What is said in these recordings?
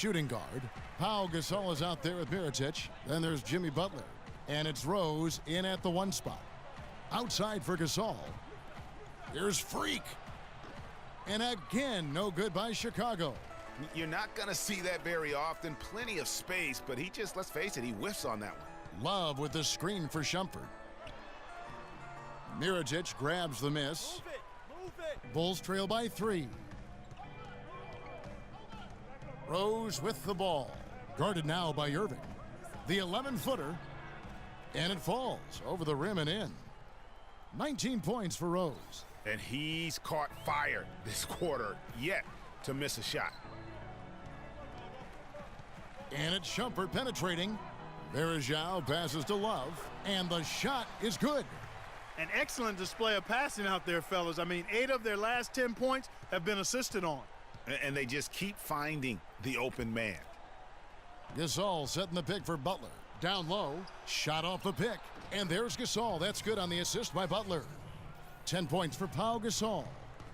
shooting guard. Pau Gasol is out there with Mirotic. Then there's Jimmy Butler. And it's Rose in at the 1 spot. Outside for Gasol. Here's Freak. And again, no good by Chicago. You're not going to see that very often. Plenty of space, but he just, let's face it, he whiffs on that one. Love with the screen for Shumpert. Mirotic grabs the miss. Move it. Bulls trail by 3. Rose with the ball. Guarded now by Irving. The 11-footer. And it falls over the rim and in. 19 points for Rose. And he's caught fire this quarter, yet to miss a shot. And it's Shumpert penetrating. Varejao passes to Love. And the shot is good. An excellent display of passing out there, fellas. I mean, 8 of their last 10 points have been assisted on. And they just keep finding the open man. Gasol setting the pick for Butler. Down low, shot off the pick. And there's Gasol. That's good on the assist by Butler. 10 points for Pau Gasol.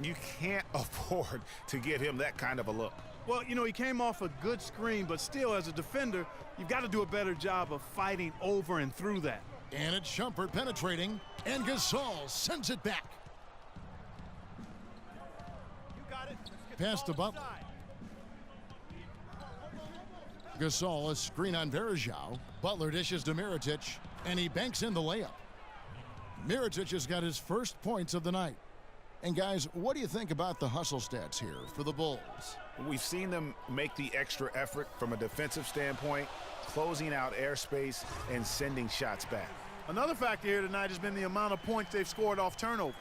You can't afford to give him that kind of a look. Well, you know, he came off a good screen, but still, as a defender, you've got to do a better job of fighting over and through that. And it's Shumpert penetrating, and Gasol sends it back. You got it. Pass to Butler. Gasol, a screen on Varejao. Butler dishes to Mirotic, and he banks in the layup. Mirotic has got his first points of the night. And guys, what do you think about the hustle stats here for the Bulls? We've seen them make the extra effort from a defensive standpoint, closing out airspace and sending shots back. Another factor here tonight has been the amount of points they've scored off turnovers.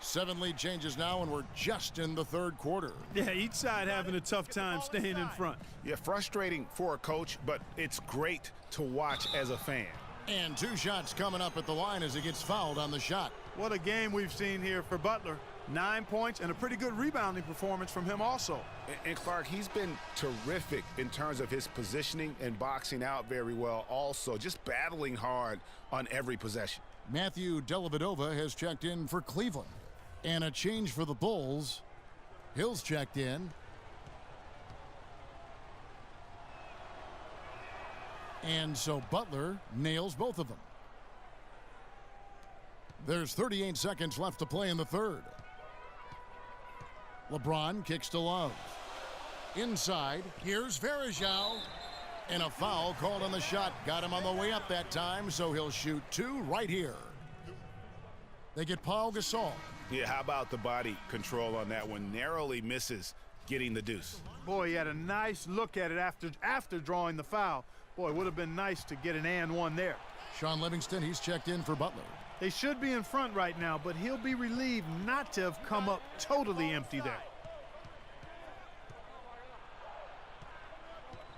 7 lead changes now, and we're just in the 3rd quarter. Yeah, each side having a tough time staying in front. Yeah, frustrating for a coach, but it's great to watch as a fan. And 2 shots coming up at the line as he gets fouled on the shot. What a game we've seen here for Butler. 9 points and a pretty good rebounding performance from him also. And Clark, he's been terrific in terms of his positioning and boxing out very well also, just battling hard on every possession. Matthew Dellavedova has checked in for Cleveland. And a change for the Bulls. Hill's checked in. And so Butler nails both of them. There's 38 seconds left to play in the 3rd. LeBron kicks to Love. Inside, here's Varejao. And a foul called on the shot. Got him on the way up that time, so he'll shoot 2 right here. They get Pau Gasol. Yeah, how about the body control on that one? Narrowly misses getting the deuce. Boy, he had a nice look at it after drawing the foul. Boy, it would have been nice to get an and one there. Sean Livingston, he's checked in for Butler. They should be in front right now, but he'll be relieved not to have come up totally empty there.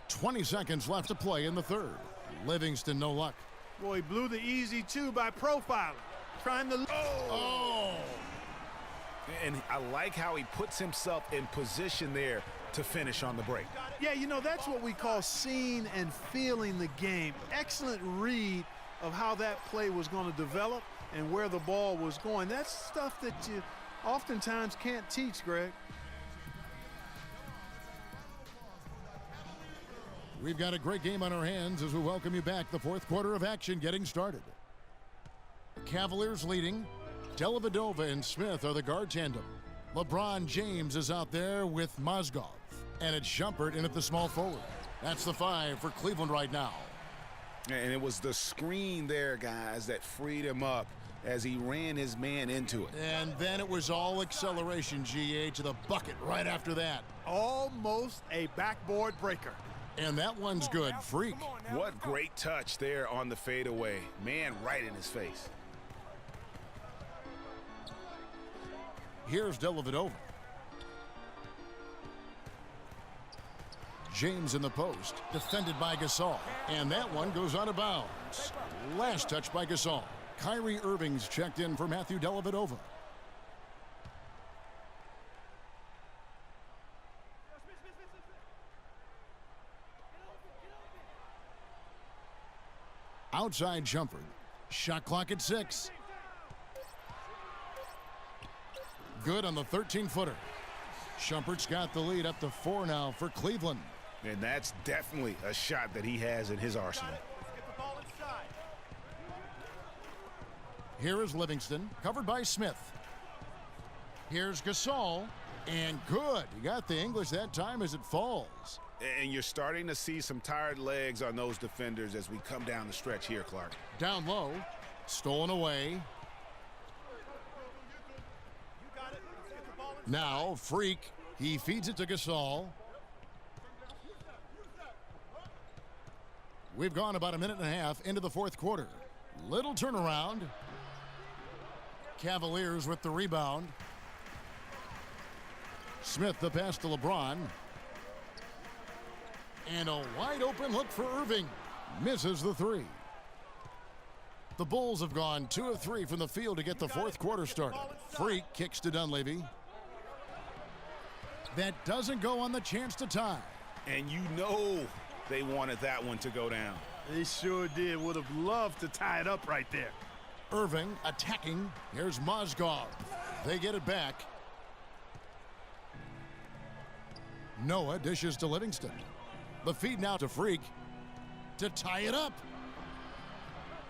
20 seconds left to play in the 3rd. Livingston, no luck. Boy, he blew the easy 2 by profiling. Trying to... Oh! And I like how he puts himself in position there to finish on the break. Yeah, you know, that's what we call seeing and feeling the game. Excellent read of how that play was going to develop and where the ball was going. That's stuff that you oftentimes can't teach, Greg. We've got a great game on our hands as we welcome you back. The 4th quarter of action getting started. Cavaliers leading. Dellavedova and Smith are the guard tandem. LeBron James is out there with Mozgov. And it's Shumpert in at the small forward. That's the 5 for Cleveland right now. And it was the screen there, guys, that freed him up as he ran his man into it. And then it was all acceleration, GA, to the bucket right after that. Almost a backboard breaker. And that one's good. Freak. What great touch there on the fadeaway. Man, right in his face. Here's Dellavedova. James in the post, defended by Gasol. And that one goes out of bounds. Last touch by Gasol. Kyrie Irving's checked in for Matthew Dellavedova. Outside Shumpert. Shot clock at 6. Good on the 13-footer. Shumpert's got the lead up to 4 now for Cleveland. And that's definitely a shot that he has in his arsenal. Here is Livingston, covered by Smith. Here's Gasol, and good. He got the English that time as it falls. And you're starting to see some tired legs on those defenders as we come down the stretch here, Clark. Down low, stolen away. Now, Freak, he feeds it to Gasol. We've gone about a minute and a half into the fourth quarter. Little turnaround. Cavaliers with the rebound. Smith the pass to LeBron. And a wide open look for Irving. Misses the three. The Bulls have gone 2 of 3 from the field to get the fourth quarter started. Freak kicks to Dunleavy. That doesn't go on the chance to tie. And you know they wanted that one to go down. They sure did. Would have loved to tie it up right there. Irving attacking. Here's Mozgov. They get it back. Noah dishes to Livingston. The feed now to Freak to tie it up.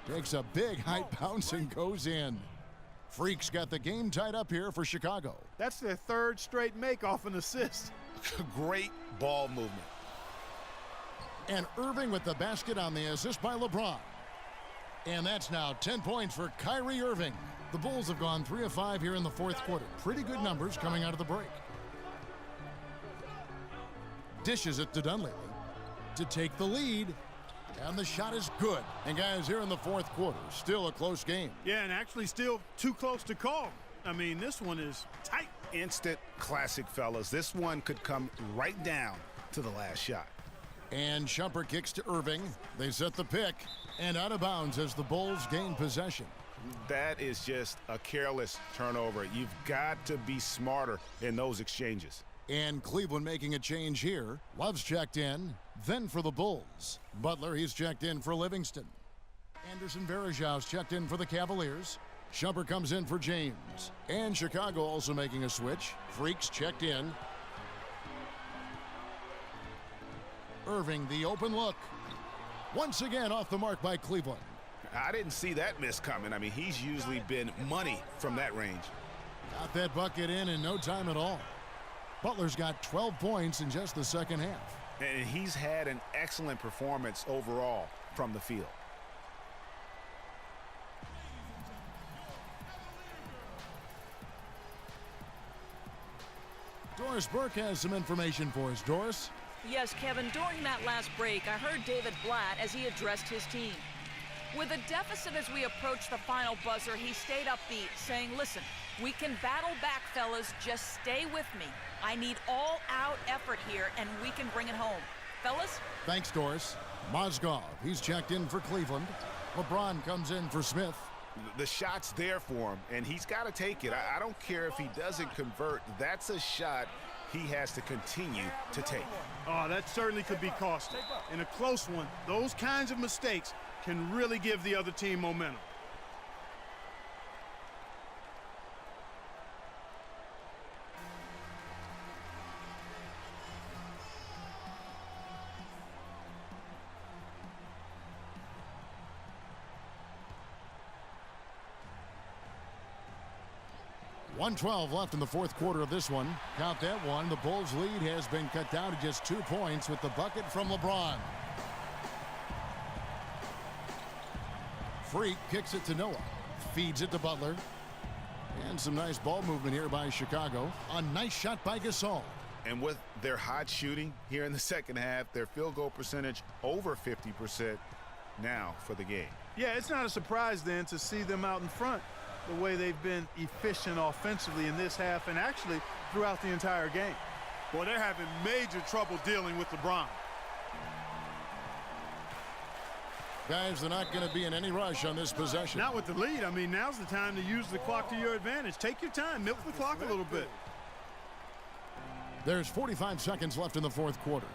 Takes a big high bounce and goes in. Freak's got the game tied up here for Chicago. That's their third straight make off an assist. Great ball movement. And Irving with the basket on the assist by LeBron. And that's now 10 points for Kyrie Irving. The Bulls have gone 3 of 5 here in the fourth quarter. Pretty good numbers coming out of the break. Dishes it to Dunleavy to take the lead. And the shot is good. And guys, here in the fourth quarter, still a close game. Yeah, and actually still too close to call. I mean, this one is tight. Instant classic, fellas. This one could come right down to the last shot. And Shumpert kicks to Irving. They set the pick. And out of bounds as the Bulls gain possession. That is just a careless turnover. You've got to be smarter in those exchanges. And Cleveland making a change here. Love's checked in. Then for the Bulls. Butler, he's checked in for Livingston. Anderson Varejau's checked in for the Cavaliers. Shumpert comes in for James. And Chicago also making a switch. Freaks checked in. Irving, the open look. Once again off the mark by Cleveland. I didn't see that miss coming. I mean, he's usually been money from that range. Got that bucket in no time at all. Butler's got 12 points in just the second half. And he's had an excellent performance overall from the field. Doris Burke has some information for us. Doris? Yes, Kevin, during that last break, I heard David Blatt as he addressed his team. With a deficit as we approach the final buzzer, he stayed upbeat, saying, listen, we can battle back, fellas. Just stay with me. I need all-out effort here, and we can bring it home. Fellas? Thanks, Doris. Mozgov, he's checked in for Cleveland. LeBron comes in for Smith. The shot's there for him, and he's got to take it. I don't care if he doesn't convert. That's a shot he has to continue to take. Oh, that certainly could be costly. In a close one, those kinds of mistakes can really give the other team momentum. .112 left in the fourth quarter of this one. Count that one. The Bulls' lead has been cut down to just 2 points with the bucket from LeBron. Freak kicks it to Noah. Feeds it to Butler. And some nice ball movement here by Chicago. A nice shot by Gasol. And with their hot shooting here in the second half, their field goal percentage over 50% now for the game. Yeah, it's not a surprise then to see them out in front the way they've been efficient offensively in this half and actually throughout the entire game. Well, they're having major trouble dealing with LeBron. Guys, they're not going to be in any rush on this possession. Not with the lead. I mean, now's the time to use the clock to your advantage. Take your time. Milk the clock a little bit. There's 45 seconds left in the fourth quarter.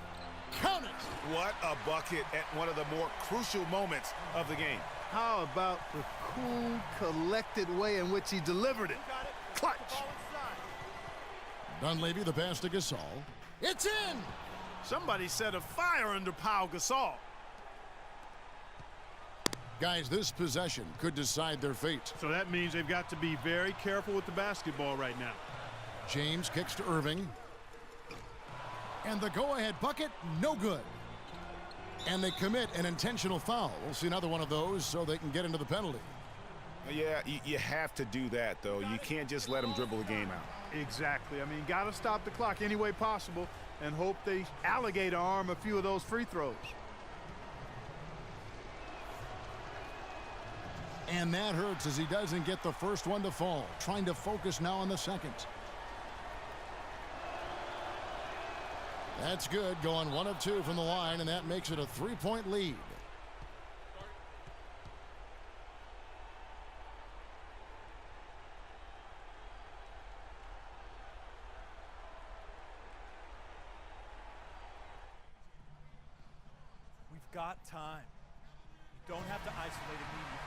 Count it! What a bucket at one of the more crucial moments of the game. How about the cool, collected way in which he delivered it? Clutch! Dunleavy, the pass to Gasol. It's in! Somebody set a fire under Pau Gasol. Guys, this possession could decide their fate. So that means they've got to be very careful with the basketball right now. James kicks to Irving. And the go-ahead bucket, no good. And they commit an intentional foul. We'll see another one of those so they can get into the penalty. Yeah, you have to do that, though. You can't just let them dribble the game out. Exactly. I mean, got to stop the clock any way possible and hope they alligator arm a few of those free throws. And that hurts as he doesn't get the first one to fall. Trying to focus now on the second. That's good. Going 1 of 2 from the line, and that makes it a 3-point lead. We've got time. You don't have to isolate immediately.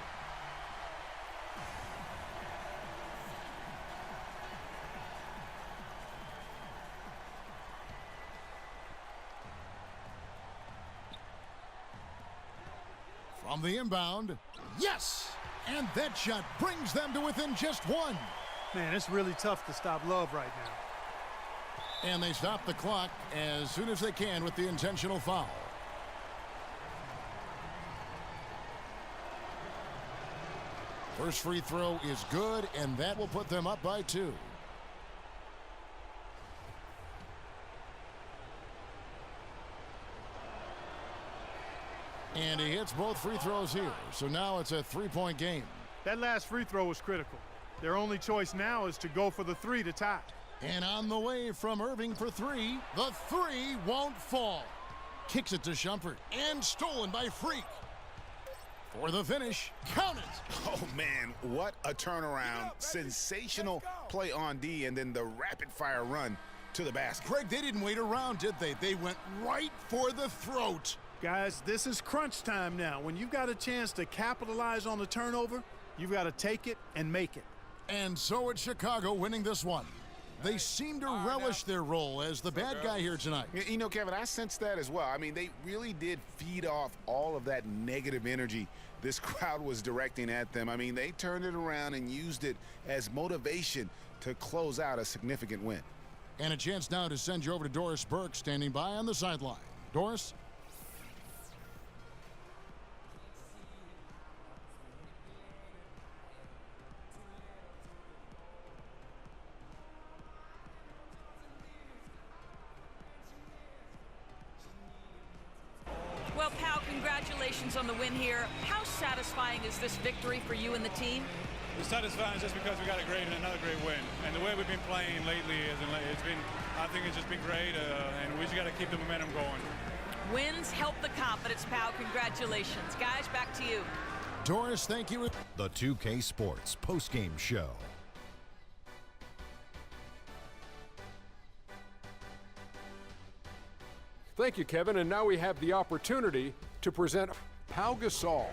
From the inbound, yes! And that shot brings them to within just 1. Man, it's really tough to stop Love right now. And they stop the clock as soon as they can with the intentional foul. First free throw is good, and that will put them up by 2. And he hits both free throws here. So now it's a 3-point game. That last free throw was critical. Their only choice now is to go for the 3 to tie. And on the way from Irving for 3. The 3 won't fall. Kicks it to Shumpert. And stolen by Freak. For the finish. Count it. Oh, man, what a turnaround. Sensational play on D, and then the rapid-fire run to the basket. Craig, they didn't wait around, did they? They went right for the throat. Guys, this is crunch time now. When you've got a chance to capitalize on the turnover, you've got to take it and make it. And so it's Chicago winning this one. They seem to relish their role as the bad guy here tonight. You know, Kevin, I sense that as well. I mean, they really did feed off all of that negative energy this crowd was directing at them. I mean, they turned it around and used it as motivation to close out a significant win. And a chance now to send you over to Doris Burke standing by on the sideline. Doris? Well, Pau, congratulations on the win here. How satisfying is this victory for you and the team? It's satisfying just because we got another great win. And the way we've been playing lately, I think it's just been great, and we just got to keep the momentum going. Wins help the confidence, Pau. Congratulations. Guys, back to you. Doris, thank you. The 2K Sports postgame show. Thank you, Kevin. And now we have the opportunity to present Pau Gasol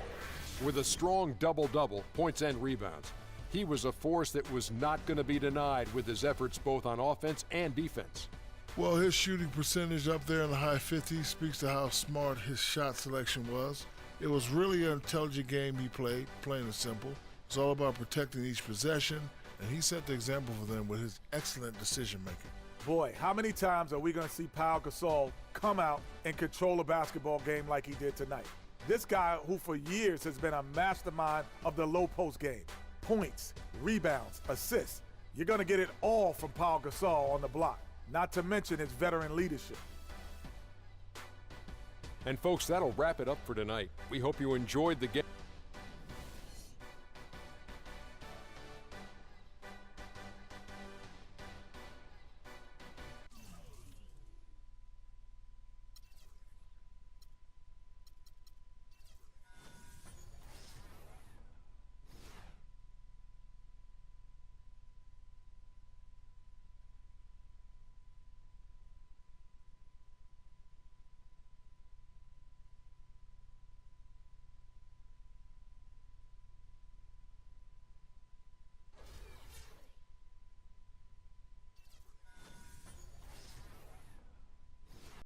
with a strong double-double, points and rebounds. He was a force that was not going to be denied with his efforts both on offense and defense. Well, his shooting percentage up there in the high 50s speaks to how smart his shot selection was. It was really an intelligent game he played, plain and simple. It's all about protecting each possession, and he set the example for them with his excellent decision-making. Boy, how many times are we going to see Pau Gasol come out and control a basketball game like he did tonight? This guy who for years has been a mastermind of the low post game. Points, rebounds, assists. You're going to get it all from Pau Gasol on the block, not to mention his veteran leadership. And folks, that'll wrap it up for tonight. We hope you enjoyed the game.